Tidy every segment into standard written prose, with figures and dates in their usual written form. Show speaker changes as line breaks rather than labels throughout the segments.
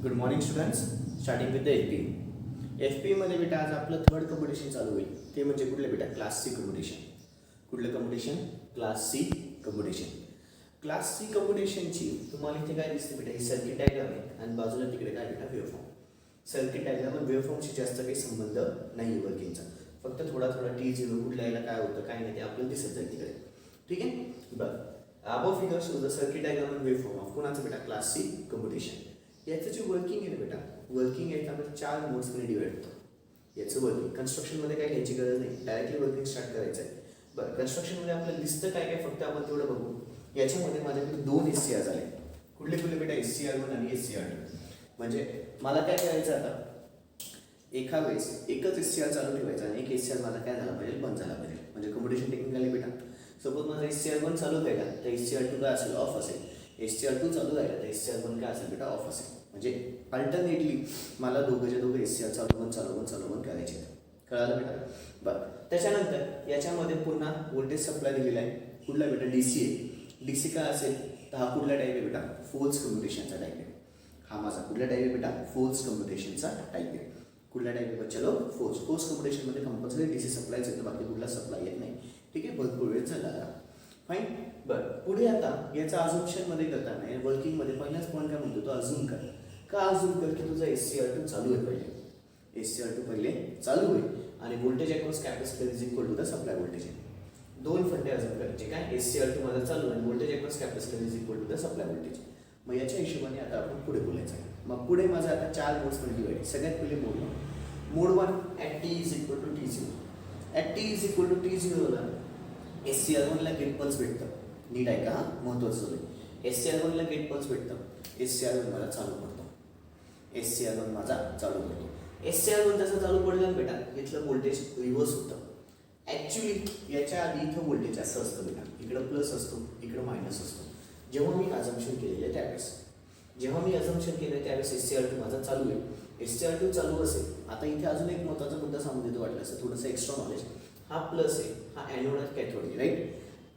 Good morning students. Starting with the F P मध्ये बेटा आज आपलं थर्ड कॉम्पिटिशन चालू होईल. ते म्हणजे कुठलं बेटा? Class C competition. कुठलं competition? Class C competition. Class C कॉम्पिटिशनची तुम्हाला इथे काय दिसते बेटा? ही सर्किट डायग्राम आहे आणि बाजूला तिकडे काय बेटा? वेव्हफॉर्म. सर्किट डायग्राम आणि वेव्हफॉर्मशी जास्त काही संबंध नाही वर्किंगचा. फक्त थोडा T0 कुठल्या याला काय होतं काय नाही ते आपल्याला दिसत जाईल तिकडे. ठीक आहे. बरं, above figure shows the circuit diagram आणि वेव्हफॉर्म ऑफ कोणाचं बेटा? Class C competition. याचं जे वर्किंग आहे ना बेटा, वर्किंग आहे आपण 4 मोड्समध्ये डिवाइड होतो. याचं वर्किंग कन्स्ट्रक्शनमध्ये काय घ्यायची गरज नाही, डायरेक्टली वर्किंग स्टार्ट करायचं आहे. बरं, कन्स्ट्रक्शनमध्ये आपल्याला दिसतं काय काय, फक्त आपण तेवढं बघू. याच्यामध्ये माझ्याकडे 2 SCR झाले. कुठले कुठले बेटा? SCR1 आणि SCR2. म्हणजे मला काय करायचं आता, एका वेळेस एकच SCR चालू ठेवायचा आणि एक SCR माझा काय झाला पाहिजे? बंद झाला पाहिजे. म्हणजे कॉम्पिटिशन टेक्निकली बेटा, सपोज माझा SCR1 चालू राहिला तर SCR2 काय असेल? ऑफ असेल. SCR2 चालू राहिला तर SCR1 काय असेल बेटा? ऑफ असेल. म्हणजे अल्टरनेटली मला दोघं SCR चालू बंद करायचे. कळालं बेटा? बरं, त्याच्यानंतर याच्यामध्ये पुन्हा व्होल्टेज सप्लाय दिलेला आहे. कुठला बेटा? DC आहे. DC काय असेल तर हा कुठला टाईप आहे बेटा? फोर्स कम्युटेशनचा टाईप आहे. हा माझा कुठला टाईप आहे बेटा? फोर्स कम्युटेशनचा टाईप आहे. कुठला टाईप आहे? चलो, फोर्स कम्युटेशनमध्ये कंपल्सरी DC सप्लायच येतं, बाकी कुठला सप्लाय येत नाही. ठीक आहे. भरपूर वेळ झाला. फाईन. बरं, पुढे आता याचा अझम्पशनमध्ये करताना वर्किंगमध्ये पहिलाच पॉईंट काय म्हणतो? तो अझूम कर. का अझूम कर की तुझा SCR2 चालू आहे पहिले. SCR2 पहिले चालू आहे आणि voltage across capacitor is equal to the supply voltage आहे. 2 फंडे अझूम करायचे. काय? SCR2 माझा चालू आहे, voltage across capacitor is equal to the supply voltage. मग याच्या हिशोबाने आता आपण पुढे बोलायचं आहे. मग पुढे माझा आता 4 मोड्समध्ये डिवाइड. सगळ्यात पहिले mode 1 at T is equal to T0. At T is equal to T0 ला SCR1ला गेट पल्स भेटतं. नीट आहे का? महत्त्वाचं आहे. SCR1ला गेट पल्स भेटतं. SCR1 माझा चालू पडतो. SCR1 माझा चालू पडतो. SCR1 जसं चालू पडलं बेटा, इथलं व्होल्टेज रिव्हर्स होतं. ॲक्च्युली याच्या आधी इथं व्होल्टेज असं असतं बेटा, इकडं प्लस असतो, इकडं मायनस असतो. जेव्हा मी अझम्पशन केलेलं आहे त्यावेळेस SCR2 माझा चालू आहे. SCR2 चालू असेल. आता इथे अजून एक महत्त्वाचा मुद्दा सांगून देतो वाटलं असं थोडंसं एक्स्ट्रा नॉलेज. हा प्लस आहे, हा ॲनोड आहे, कॅथोड आहे, राईट?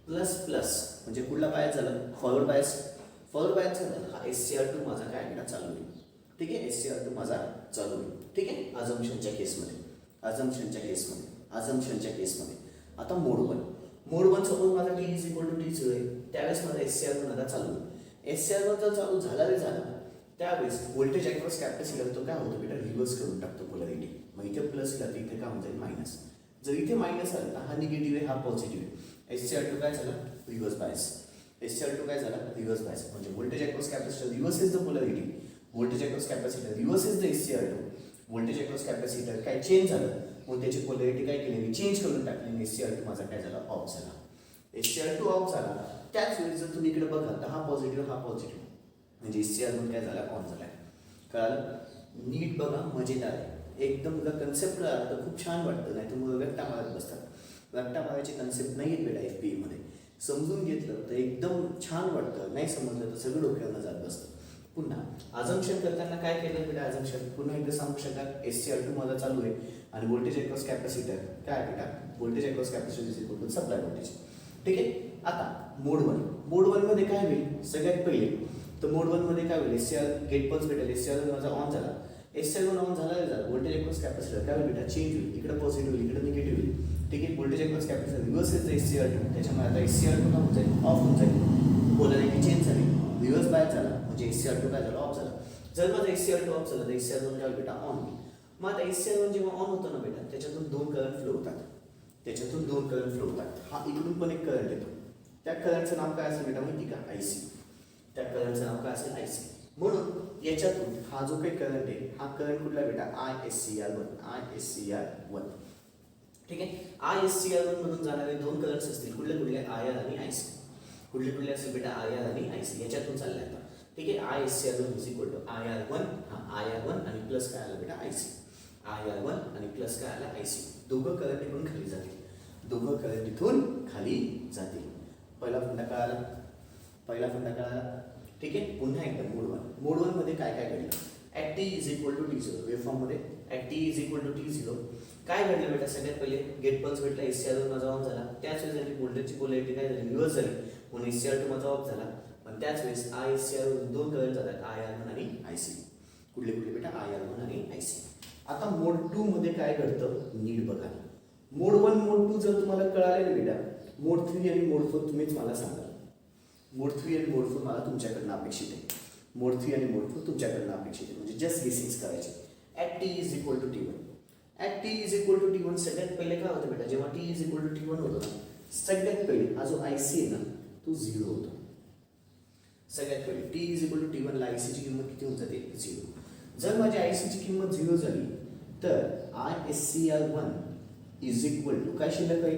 प्लस प्लस म्हणजे कुठला बायस झालं? फॉरवर्ड बायस झालं. हा SCR2 माझा काय बेटा? चालू आहे. ठीक आहे. SCR2 माझा चालू आहे. ठीक आहे. अझम्पशनच्या केसमध्ये आता मोड 1 सपोज माझा T is equal to T0 आहे. त्यावेळेस माझा SCR1 माझा चालू आहे. SCR1 जर चालू झाला त्यावेळेस व्होल्टेज अक्रॉस कॅपॅसिटर तो काय होतो बेटा? रिव्हर्स करून टाकतो पोलॅरिटी. मग इथे प्लस इला तर इथे काय होऊन जाईल? मायनस. जर इथे मायनस आला तर हा निगेटिव्ह आहे, हा पॉझिटिव्ह आहे. SCR2 काय झाला? Reverse bias. SCR2 काय झाला? Reverse bias. म्हणजे voltage across capacitor reverse is the polarity. Voltage across capacitor reverse is the SCR2. Voltage across capacitor काय चेंज झालं, मग त्याची पोलॅरिटी काय केली? मी चेंज करून टाकली. SCR2 माझा काय झाला? ऑफ झाला. SCR2 ऑफ झाला. त्याच वेळी जर तुम्ही इकडे बघाल तर हा पॉझिटिव्ह म्हणजे SCR1 काय झाला? ऑन झाला. कळालं? नीट बघा, मजेदार आहे एकदम. तुला कन्सेप्ट कळाला तर खूप छान वाटतं, नाही तर मग व्यक्ता मारत बसतात. व्यक्ता मारायचे कन्सेप्ट नाही आहेत बेटा FPE मध्ये. समजून घेतलं तर एकदम छान वाटतं, नाही समजलं तर सगळं डोक्यावरनं जात बसतं. पुन्हा अझम्पशन करताना काय केलं बेटा? अझम्पशन पुन्हा एकदा सांगू शकाल. SCR2 माझा चालू आहे आणि व्होल्टेज अक्रॉस कॅपॅसिटर काय बेटा? Voltage across capacitor is equal to supply voltage. ठीक आहे. आता मोड 1 मध्ये काय होईल? सगळ्यात पहिले तर मोड 1 मध्ये काय होईल? SCR गेट पल्स भेटेल. SCR1 माझा ऑन झाला. SCR1 ऑन झाला व्होल्टेज अक्रॉस कॅपॅसिटर काय होईल बेटा? चेंज होईल. इकडे पॉझिटिव्ह होईल, इकडे निगेटिव्ह होईल. ठीक आहे. Voltage across capacitor reverse is the SCR2. त्याच्यामुळे आता SCR2 काय होऊन जाईल? ऑफ होऊन जाईल. पोलॅरिटी चेंज झाली, रिव्हर्स बायस झाला, म्हणजे SCR2 काय झाला? ऑफ झाला. जर माझा SCR2 ऑफ झाला तर SCR1 काय बेटा? ऑन होईल. मग आता SCR1 जेव्हा ऑन होतं ना बेटा, त्याच्यातून 2 करंट फ्लो होतात. हा इकडून पण एक करंट येतो. त्या करंटचं नाव काय असेल बेटा? माहिती का? IC. त्या करंटचं नाव काय असेल? IC. म्हणून याच्यातून हा जो काही करंट आहे, हा करंट कुठला बेटा? ISCR1. ठीक आहे. ISCR1 मधून जाणारे 2 करंट्स असतील. कुठले IR आणि IC. कुठले असेल बेटा? IR आणि IC. याच्यातून चालले आता. ठीक आहे. ISCR1 is equal to IR1. हा IR1 आणि प्लस काय आलं बेटा? IC. IR1 आणि प्लस काय आला? IC. दोघं करंट इकडून खाली जातील. पहिला फंडा कळाला. ठीक आहे. पुन्हा एकदा मोड 1 मध्ये काय घडलं? At T is equal to T0. Waveform मध्ये at T is equal to T0 काय घडलं बेटा? सगळ्यात पहिले गेट पल्स भेटला. SCR1 माझा ऑन झाला. त्याच वेळेस झाली व्होल्टेजची पोलॅरिटी काय झाली? रिव्हर्स झाली. म्हणून SCR2 माझा ऑफ झाला. पण त्याच वेळेस ISCR2 2 करंट जातात, IR1 आणि IC. कुठले कुठले बेटा IR1 आणि IC. आता मोड 2 मध्ये काय घडतं नीट बघा. मोड 1 मोड 2 जर तुम्हाला कळाले ना बेटा, मोड 3 आणि मोड 4 तुम्हीच मला सांगा. मोड 3 आणि मोड 4 मला तुमच्याकडनं अपेक्षित आहे. मोड 3 आणि मोड 4 तुमच्याकडनं अपेक्षित आहे, म्हणजे जस्ट गेसिंग्स करायचे. At t is equal to T1. At t is equal to T1 सगळ्यात पहिले काय होतं बेटा, जेव्हा t is equal to T1 होतं ना, सगळ्यात पहिले हा जो IC आहे ना तो 0 होतो. सगळ्यात पहिले t is equal to T1 ला IC ची किंमत किती होऊन जाते 0. जर माझी IC ची किंमत 0 झाली तर ISCR1 इज इक्वल टू काय शिल्लक आहे,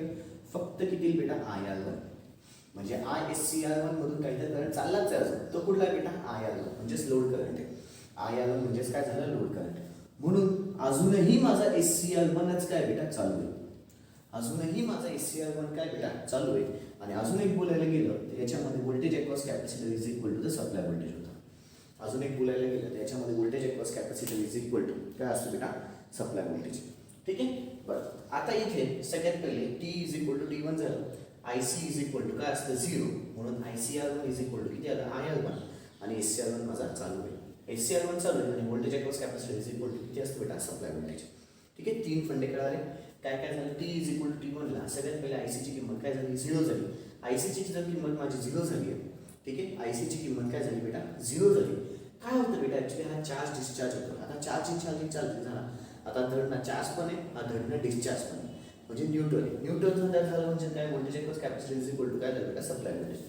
फक्त किती बेटा IR1. म्हणजे ISCR1 मधून काहीतरी करंट चाललाच आहे, तो कुठला बेटा IR1 म्हणजेच लोड करंट आहे. IR1 म्हणजेच काय झालं, लोड करंट. म्हणून अजूनही माझा SCR1च काय बेटा चालू आहे. अजूनही माझा SCR1 काय बेटा चालू आहे. आणि अजून एक बोलायला गेलं तर याच्यामध्ये voltage across capacitor is equal to the supply voltage होता. अजून एक बोलायला गेलं तर याच्यामध्ये voltage across capacitor is equal to काय असतं बेटा, सप्लाय व्होल्टेज. ठीक आहे. बरं, आता इथे सगळ्यात पहिले t is equal to T1 झालं, IC इज इक्वल टू काय असतं 0. म्हणून ICR1 इज इक्वल टू किती आलं IR1 आणि SCR1 माझा चालू आहे. SCR1 चालू आहे आणि voltage across capacitor is equal to किती असतं बेटा, सप्लाय व्होल्टेज. ठीक आहे. 3 फंडे कळाले. काय काय झालं, t is equal to T1 ला सगळ्यात पहिले IC ची किंमत काय झाली 0 झाली. IC ची जर किंमत माझी 0 झाली आहे, ठीक आहे, IC ची किंमत काय झाली बेटा 0 झाली. काय होतं बेटा, ऍक्च्युली हा चार्ज डिस्चार्ज होतो. आता चार्ज झाला, आता धडना चार्ज पण आहे, हा धडना डिस्चार्ज पण आहे, म्हणजे न्यूट्रल आहे. न्यूट्रल जर झालं म्हणजे काय, voltage across capacitor is equal to काय झालं बेटा, सप्लाय व्होल्टेज.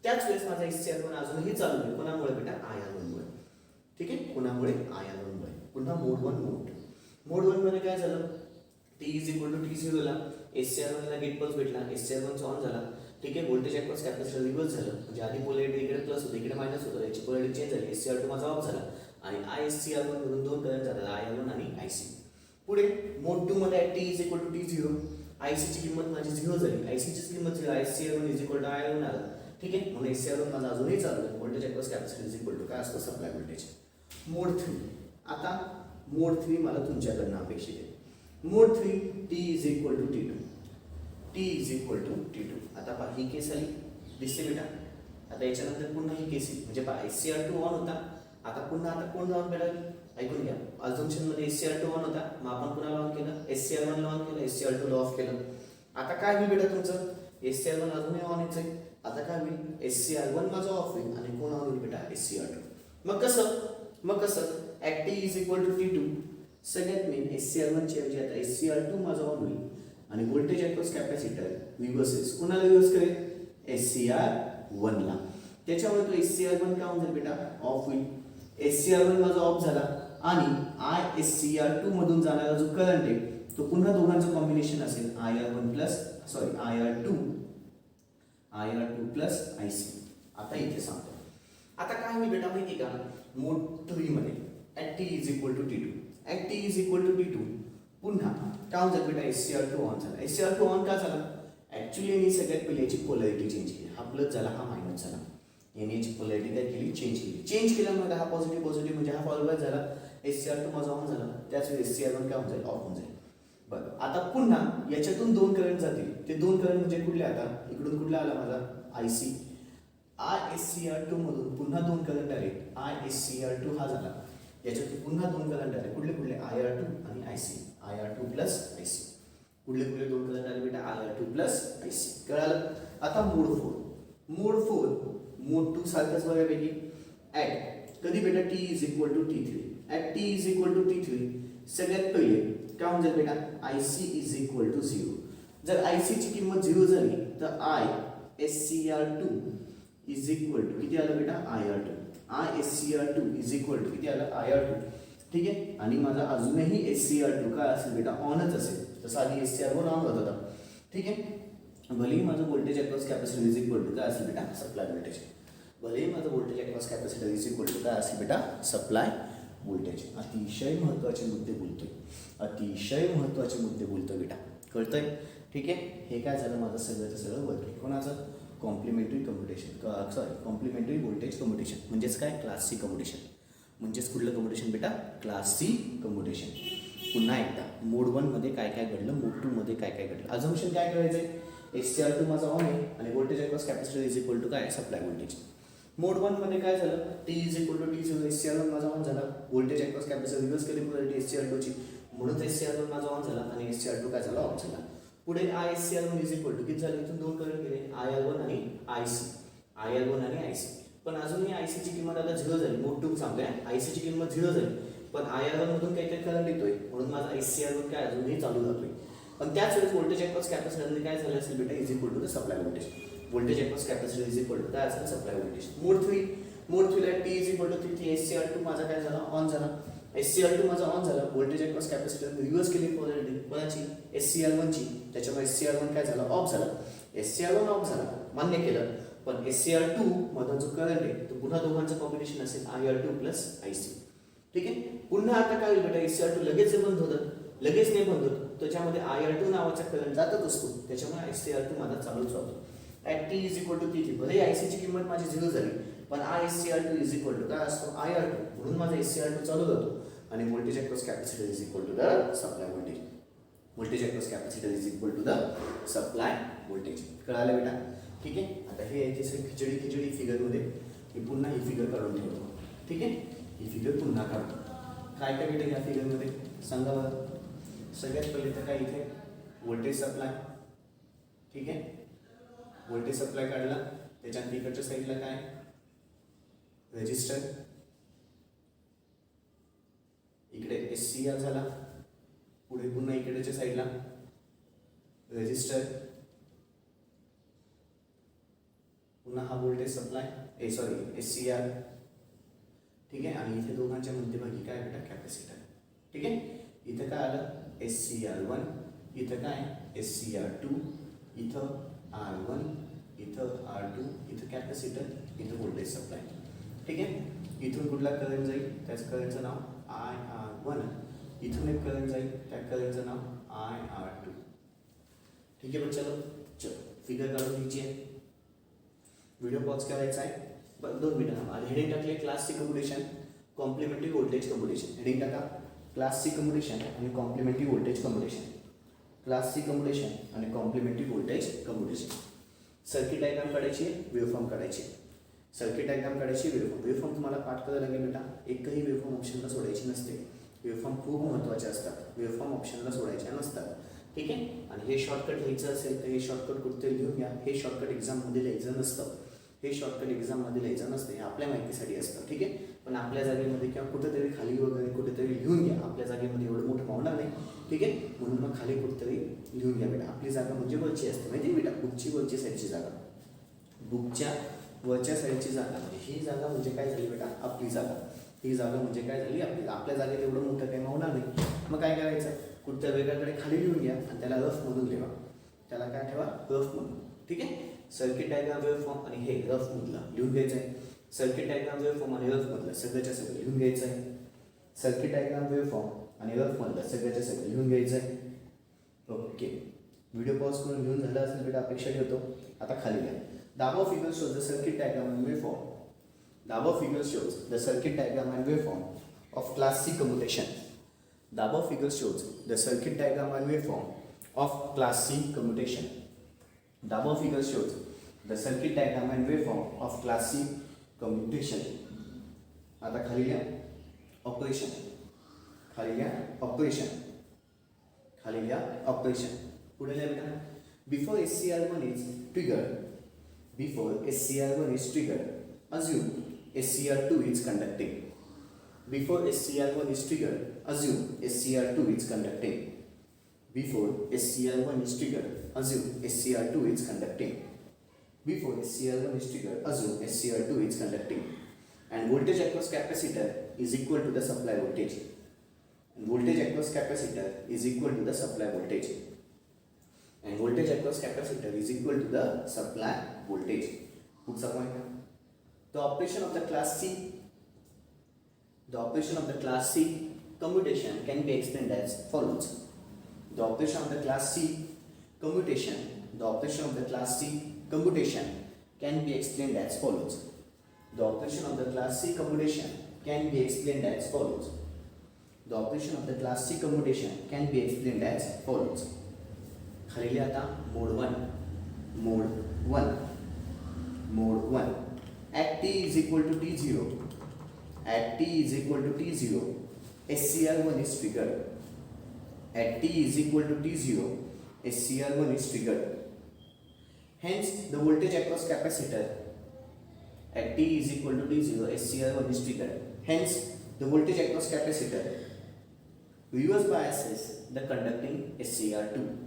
त्याच वेळेस माझा SCR1 अजूनही चालू आहे. कोणामुळे बेटा, IR1 मुळे. ठीक आहे, कोणामुळे IR1 मुळे. पुन्हा मोड 1 मोड 2. मोड 1 मध्ये काय झालं, t is equal to T0 ला SCR1 ला गेट पल्स भेटला, SCR1 ऑन झाला. ठीक आहे, व्होल्टेज अक्रॉस कॅपॅसिटर रिव्हर्स झालं, म्हणजे आधी पोलॅरिटी इकडे प्लस होती, इकडे मायनस होतं, याची पोलॅरिटी चेंज झाली. SCR2 माझा ऑफ झाला आणि ISCR1 मधून दोन करंट झाले, IR1 आणि IC. पुढे मोड 2 मध्ये t is equal to T0, IC ची किंमत माझी 0 झाली, IC ची किंमत 0, ISCR1 is equal to IR1 आला. ठीक आहे, म्हणून SCR1 माझा अजूनही चालू आहे. Voltage across capacitor is equal to काय असतं, सप्लाय व्होल्टेज. मोड 3. आता मोड 3 मला तुमच्याकडनं अपेक्षित आहे. Mode 3 t is equal to T2. t is equal to T2. आता पहा ही केस आली, दिसते बेटा. आता याच्यानंतर पुन्हा ही केस येईल, म्हणजे पहा SCR2 ऑन होता, आता पुन्हा आता कोण ऑन मिळालं, ऐकून घ्या. अझम्पशन मध्ये SCR2 ऑन होता, मग आपण पुन्हा ऑन केलं, SCR1 ला ऑन केलं, SCR2 ला ऑफ केलं. आता काय होईल बेटा तुमचं, SCR1 अजूनही ऑन आहे. आता काय होईल, SCR1 माझा ऑफ होईल आणि कोण ऑन होईल बेटा, SCR2. मग कसं at t is equal to T2 सगळ्यात मेन SCR1 च्या ऐवजी आता SCR2 माझा ऑन होईल आणि व्होल्टेज अक्रॉस कॅपॅसिटर रिव्हर्सेस कोणाला रिव्हर्स करेल, SCR1 ला. त्याच्यामुळे तो SCR1 काय होईल बेटा, ऑफ होईल. SCR1 माझा ऑफ झाला आणि ISCR2 मधून जाणारा जो करंट आहे तो पुन्हा दोघांचं कॉम्बिनेशन असेल, IR2 प्लस IC. आता इथे सांगतो. आता काय होईल बेटा माहिती का, मोड 3 मध्ये at t is equal to T2, at t is equal to T2 पुन्हा काय होतं बेटा, SCR2 ऑन झाला. SCR2 ऑन का झाला, ऍक्च्युली मी सगळ्यात पहिले याची पोलॅरिटी चेंज केली. हा प्लस झाला, हा मायनस झाला. याने याची पोलॅरिटी काय केली, चेंज केल्यामुळे हा पॉझिटिव्ह म्हणजे हा फॉरवर्ड झाला, SCR2 माझा ऑन झाला, त्याच वेळी SCR1 काय होऊन जाईल, ऑफ होऊन जाईल. बरं, आता पुन्हा याच्यातून दोन करंट जातील. ते दोन करंट म्हणजे कुठले, आता इकडून कुठला आला माझा IC, ISCR2 मधून पुन्हा दोन करंट आले, ISCR2 हा झाला, याच्यातून पुन्हा दोन करंट आले. कुठले IR2 आणि IR2 प्लस IC. कुठले दोन करंट आले बेटा, IR2 प्लस IC. कळालं. आता मोड 4 मोड 2 सारखंच बघायपैकी ऍट कधी बेटा t is equal to T3. At t is equal to T3 सगळ्यात पहिले काय होऊन जाईल बेटा, IC इज इक्वल टू 0. जर IC ची किंमत 0 झाली तर ISCR2 इज इक्वल टू किती आलं बेटा, IR2. ISCR2 is equal to किती आलं, IR2. ठीक आहे, आणि माझा अजूनही SCR2 काय असेल बेटा, ऑनच असेल. तसं आधी SCR1 ऑन होत होता. ठीक आहे, भलेही माझं voltage across capacitor is equal to काय असेल बेटा, सप्लाय व्होल्टेज. भलेही माझं voltage across capacitor is equal to काय असेल बेटा, सप्लाय व्होल्टेज. अतिशय महत्त्वाचे मुद्दे बोलतोय बेटा, कळतंय. ठीक आहे, हे काय झालं माझं सगळं वर्क आहे. कोणाचं, कॉम्प्लिमेंटरी व्होल्टेज कम्युटेशन. म्हणजेच काय, क्लास सी कम्युटेशन. म्हणजेच कुठलं कम्युटेशन बेटा, क्लास सी कम्युटेशन. पुन्हा एकदा मोड 1 मध्ये काय घडलं, मोड 2 मध्ये काय घडलं. अझम्पशन काय करायचंय, SCR2 माझा ऑन आहे आणि voltage across capacitor is equal to काय, सप्लाय व्होल्टेज. मोड 1 मध्ये काय झालं, t is equal to T0, SCR1 माझा ऑन झाला, व्होल्टेज अक्रॉस कॅपॅसिटर रिव्हर्स केली पोलॅरिटी SCR2 ची, म्हणून SCR1 माझा ऑन झाला आणि SCR2 काय झाला ऑफ झाला. पुढे ISCR1 इज इक्वल टू किती झाले, इथून दोन करंट गेले IR1 आणि IC. पण अजूनही IC ची किंमत आता 0 झाली. नोट टू सांगतोय IC ची किंमत 0 झाली, पण IR1 मधून काहीतरी करंट येतोय म्हणून माझा SCR1 काय अजूनही चालू राहतोय. पण त्याच वेळेस व्होल्टेज अक्रॉस कॅपॅसिटरने काय झालं असेल बेटा, is equal to the supply voltage. Voltage across capacitor is equal to काय असेल, सप्लाय व्होल्टेज. मोड 3 ला T is equal to SCR2 माझा काय झाला, ऑन झाला. SCR2 माझा ऑन झाला, व्होल्टेज अक्रॉस कॅपॅसिटर रिव्हर्स केली पोलॅरिटी कोणाची, SCR1 ची, त्याच्यामुळे SCR1 काय झाला, ऑफ झाला. SCR1 ऑफ झाला मान्य केलं, पण SCR2 मधून जो करंट आहे तो पुन्हा दोघांचं कॉम्बिनेशन असेल IR2 प्लस IC. ठीक आहे. पुन्हा आता काय होईल बेटा, SCR2 लगेच बंद होतं, लगेच नाही बंद होत, त्याच्यामध्ये IR2 नावाचा करंट जातच असतो, त्याच्यामुळे SCR2 माझा चालूच राहतो. At T is equal to T. भले IC ची किंमत माझी 0 झाली, पण ISCR2 इज इक्वल टू काय असतो, IR2, म्हणून माझा SCR2 चालू राहतो. आणि voltage across capacitor is equal to the supply voltage. Voltage across capacitor is equal to the supply voltage. कळालं बेटा? ठीक आहे. आता हे याची सगळी खिचडी फिगरमध्ये मी पुन्हा ही फिगर काढून ठेवतो. ठीक आहे, ही फिगर पुन्हा काढतो. काय काय बेटा या फिगरमध्ये सांगा बरं. सगळ्यात पहिले तर काय इथे व्होल्टेज सप्लाय. ठीक आहे, व्होल्टेज सप्लाय काढला, त्याच्या तिकडच्या साईडला काय रेजिस्टर, इकडे SCR झाला, पुढे पुन्हा इकडेच्या साईडला रेजिस्टर, पुन्हा हा व्होल्टेज सप्लाय SCR. ठीक आहे, आणि इथे दोघांच्या मध्यभागी काय बेटा, कॅपॅसिटर. ठीक आहे, इथं काय आलं SCR1, इथं काय SCR2, इथं R1, इथं R2, इथं कॅपॅसिटर, इथं व्होल्टेज सप्लाय. ठीक आहे, इथून कुठला करंट जाईल, त्याच करंटचं नाव IR1, इथून एक करंट जाईल, त्या करंटचं नाव IR2. ठीक आहे बच्चा, चलो फिगर काढून घ्यायची आहे. व्हिडिओ पॉज करायचा आहे. 2 मिनिटं. आणि हेडिंग टाकले class C commutation, complementary voltage commutation. Heading टाका क्लास सी कम्युटेशन आणि complementary voltage commutation. Class C commutation आणि complementary voltage commutation. Circuit diagram काढायची, वेव्हफॉर्म काढायची. सर्किट डायग्राम काढायची, वेव्हफॉर्म तुम्हाला पाठ करायला लागेल बेटा. एकही वेव्हफॉर्म ऑप्शनला सोडायची नसते. वेव्हफॉर्म खूप महत्त्वाचे असतात, वेव्हफॉर्म ऑप्शनला सोडायच्या नसतात. ठीक आहे, आणि हे शॉर्टकट लिहायचं असेल तर हे शॉर्टकट कुठेतरी लिहून घ्या. हे शॉर्टकट एक्झाममध्ये लिहायचं नसतं, हे शॉर्टकट एक्झाममध्ये लिहायचं नसतं, हे आपल्या माहितीसाठी असतं. ठीक आहे, पण आपल्या जागेमध्ये किंवा कुठेतरी खाली वगैरे कुठेतरी लिहून घ्या. आपल्या जागेमध्ये एवढं मोठं पावणार नाही. ठीक आहे, म्हणून मग खाली कुठेतरी लिहून घ्या बेटा. आपली जागा म्हणजे वरची असते माहिती आहे बेटा, बुकची वरची साईडची जागा, बुकच्या वरच्या साईडची जागा. ही जागा म्हणजे काय झाली बेटा, आपली जागा. ही जागा म्हणजे काय झाली आपली. आपल्या जागेत एवढं मोठं काही मावणार नाही. मग काय करायचं, कुठच्या वेगळ्याकडे खाली लिहून घ्या आणि त्याला रफमधून लिहा. त्याला काय ठेवा, रफमधून. ठीक आहे, सर्किट डायग्राम वेव्हफॉर्म आणि हे रफमधला लिहून घ्यायचं आहे. सर्किट डायग्राम वेव्हफॉर्म आणि रफमधलं सगळ्याच्या सगळं लिहून घ्यायचं आहे. सर्किट डायग्राम वेव्हफॉर्म आणि रफमधलं सगळ्याच्या सगळं लिहून घ्यायचं आहे. ओके, व्हिडिओ पॉज करून लिहून झालं असेल बेटा, अपेक्षा ठेवतो. आता खाली घ्या. The above figure shows the circuit diagram and waveform. The above figure shows the circuit diagram and waveform of class C commutation. The above figure shows the circuit diagram and waveform of class C commutation. The above figure shows the circuit diagram and waveform of class C commutation. आता खाली घ्या operation, खाली घ्या operation, खाली घ्या operation. पुढे लिहा बेटा. Before SCR1 is triggered, before SCR1 is triggered, assume SCR2 is conducting. Before SCR1 is triggered, assume SCR2 is conducting. Before SCR1 is triggered, assume SCR2 is conducting. Before SCR1 is triggered, assume SCR2 is conducting. And voltage across capacitor is equal to the supply voltage. And voltage across capacitor is equal to the supply voltage. And voltage across capacitor is equal to the supply voltage. Puts a point. The operation of the class C commutation can be explained as follows. The operation of the class C commutation can be explained as follows. The operation of the class C commutation can be explained as follows. The operation of the class C commutation can be explained as follows. खाली आता mode 1 at T is equal to T0, at t is equal to T0, SCR1 is triggered. At t is equal to T0, SCR1 is triggered. Hence, the voltage across capacitor at t is equal to T0, SCR1 is triggered. Hence, the voltage across capacitor reverse biases the conducting SCR2.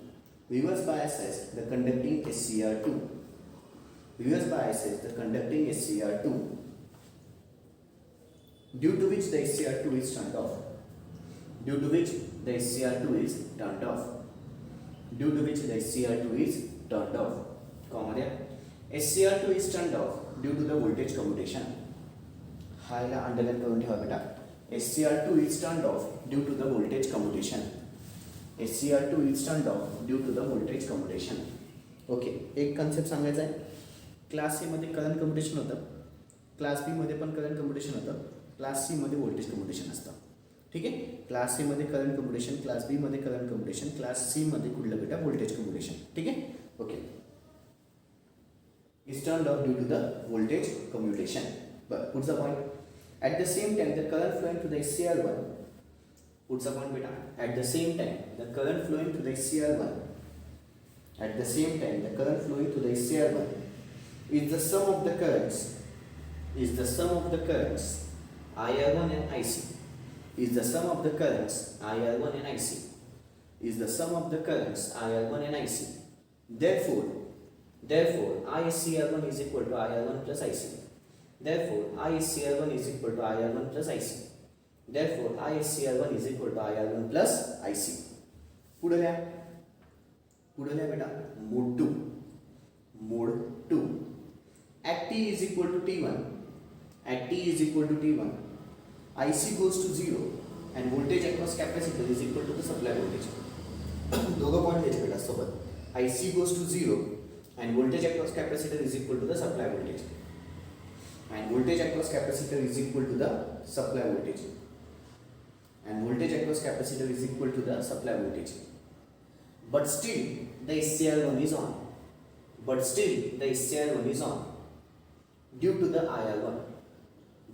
Reverse biases the conducting SCR2. Reverse biases the conducting SCR2, due to which the SCR2 is turned off. Due to which the SCR2 is turned off. Due to which the SCR2 is turned off. Comma there. SCR2 is turned off due to the voltage commutation. हायला underline करून ठेवा बेटा. SCR2 is turned off due to the voltage commutation. SCR2 is turned off due to the voltage commutation. Okay, एक concept सांगायचा आहे. Class ए मध्ये current commutation होतं, class बी मध्ये पण करंट कम्युटेशन होतं, क्लास सी मध्ये व्होल्टेज कम्युटेशन असतं. ठीक आहे. क्लास ए मध्ये करंट कम्युटेशन, क्लास बी मध्ये करंट कम्युटेशन, क्लास सी मध्ये कुठलं बेटा व्होल्टेज कम्युटेशन. ठीक आहे. Okay, is turned off due to the voltage commutation. But puts the point. At the same time, the current flowing to the SCR1 puts the point beta. At the same time, the current flowing to the SCR1. At the same time, the current flowing to the SCR1 is the sum of the currents. Is the sum of the currents IR1 and IC. Is the sum of the currents IR1 and IC. Is the sum of the currents IR1 and IC. Therefore, ISCR1 is equal to IR1 plus IC. Therefore, ISCR1 is equal to IR1 plus IC. Therefore, ISCR1 is equal to IR1 plus IC. पुढे लिहा बेटा. Mode 2. Mode 2. At t is equal to T1. At t is equal to T1. IC goes to 0 and voltage across capacitor is equal to the supply voltage. दोघं point द्यायचे बेटा सोबत. IC goes to 0 and voltage across capacitor is equal to the supply voltage. And voltage across capacitor is equal to the supply voltage. And voltage across capacitor is equal to the supply voltage. But still, the SCR1 is on. But still, the SCR1 is on due to the IR1.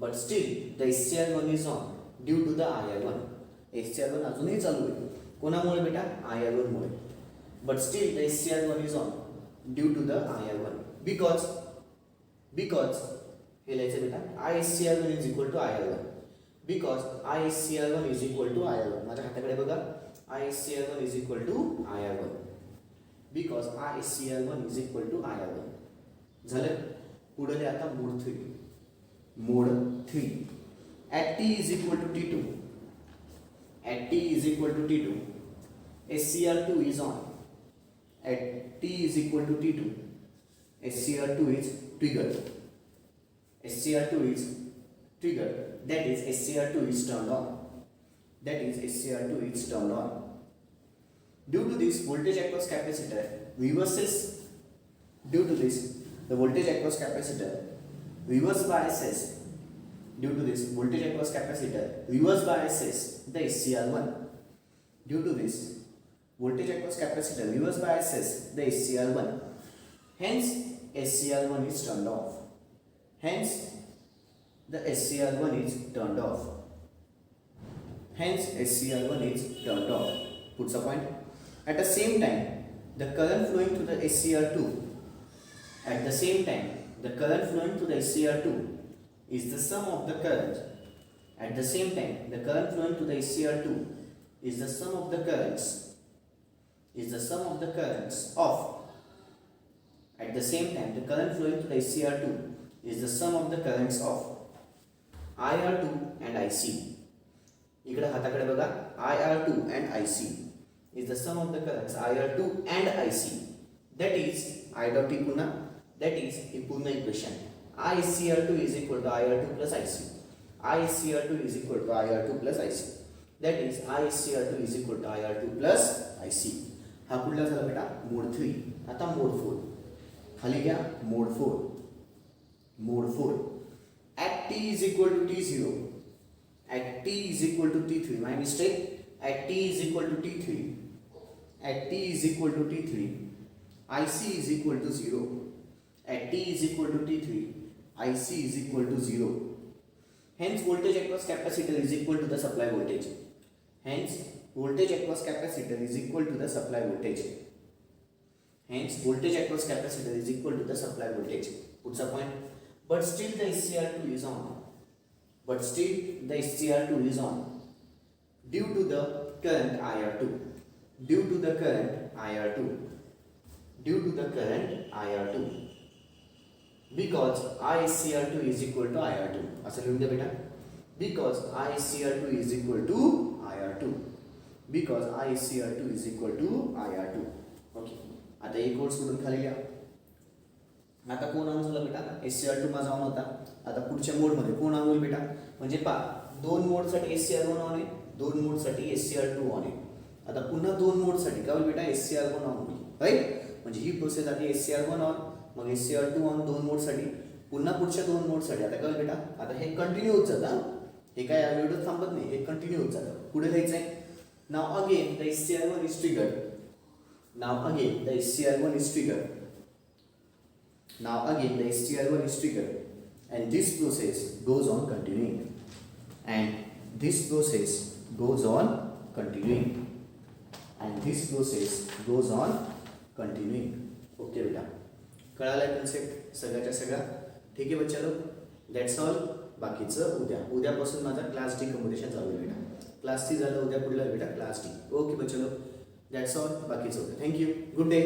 But still, the SCR1 is on due to the IR1. SCR1 अजूनही चालू आहे. कोणामुळे बेटा? IR1 मुळे. But still, the SCR1 is on due to the IR1 because हे लिहायचं बेटा ISCR1 is equal to IR1 because ISCR1 is equal to IR1. माझ्या हाताकडे बघा. ISCR1 is equal to IR1 because ISCR1 is equal to IR1. झालं. पुढे आता मोड 3. मोड 3. At t is equal to T2. At t is equal to T2. SCR2 is on. At t is equal to T2, SCR2 is triggered. SCR2 is triggered. That is SCR2 is turned on. That is SCR2 is turned on. Due to this, voltage across capacitor reverses. Due to this, the voltage across capacitor reverse biases. Due to this, voltage across capacitor reverse biases the SCR1. Due to this, voltage across capacitor reverse biases the SCR1. Hence, SCR1 is turned off. Hence, the SCR1 is turned off. Hence, SCR1 is turned off. Puts a point. At the same time, the current flowing to the SCR2. At the same time, the current flowing to the SCR2 is the sum of the current. At the same time, the current flowing to the SCR2 is the sum of the currents. Is the sum of the currents of. At the same time, the current flowing to the SCR2 is the sum of the currents of IR2 and IC. इकडे हाताकडे बघा. IR2 and IC is the sum of the currents IR2 and IC. That is I dot T पुन्हा. That is ही पूर्ण equation. ISCR2 is equal to IR2 plus IC. ISCR2 is equal to IR2 plus IC. That is ISCR2 is equal to IR2 plus IC. हा कुठला झाला बेटा? मोड 3. आता मोड 4. खाली घ्या. मोड 4. मोड 4. At t is equal to T0. At t is equal to T3. My mistake. At t is equal to T3. At t is equal to T3. IC is equal to 0. At t is equal to T3. IC is equal to 0. Hence voltage across capacitor is equal to the supply voltage. Hence voltage across capacitor is equal to the supply voltage. Hence voltage across capacitor is equal to the supply voltage. Puढचा point. But still the SCR2 is on. But still the SCR2 is on due to the current IR2. Due to the current IR2. Due to the current IR2. Because ISCR2 is equal to IR2. असं लिहून द्या बेटा. Because ISCR2 is equal to IR2. Because ISCR2 is equal to IR2. Okay. आता एक code सोडून खाली लिहा. आता कोण ऑन झाला बेटा? SCR2 माझा ऑन होता. आता पुढच्या मोड मध्ये कोण ऑन होईल बेटा? म्हणजे दोन मोड साठी SCR1 ऑन आहे, दोन मोड साठी SCR2 ऑन आहे. आता पुन्हा दोन मोड साठी काय होईल बेटा? SCR1 ऑन होईल. राईट? म्हणजे ही प्रोसेस आधी SCR1 ऑन, मग SCR2 ऑन दोन मोड साठी, पुन्हा पुढच्या दोन मोड साठी. आता काय बेटा? आता हे कंटिन्यू होत जातं. हे काय व्हिडिओ थांबत नाही, हे कंटिन्यू होत जातं. पुढे लिहायचंय. Now again the SCR1 is triggered. Now again the SCR1 is triggered. Now again the SCR1 is triggered and this process goes on continuing. And this process goes on continuing. And this process goes on continuing. Okay बेटा, कळाला concept सगळ्याच्या सगळा? ठीक आहे बच्चा लोग, that's all. बाकीचं उद्यापासून माझा क्लास डी कॉम्पिटिशन चालू आहे बेटा. क्लास सी झालं, उद्या पुढला बेटा क्लास डी. ओके बच्चा लोग, दॅट्स ऑल. बाकीचं थँक्यू. Good day.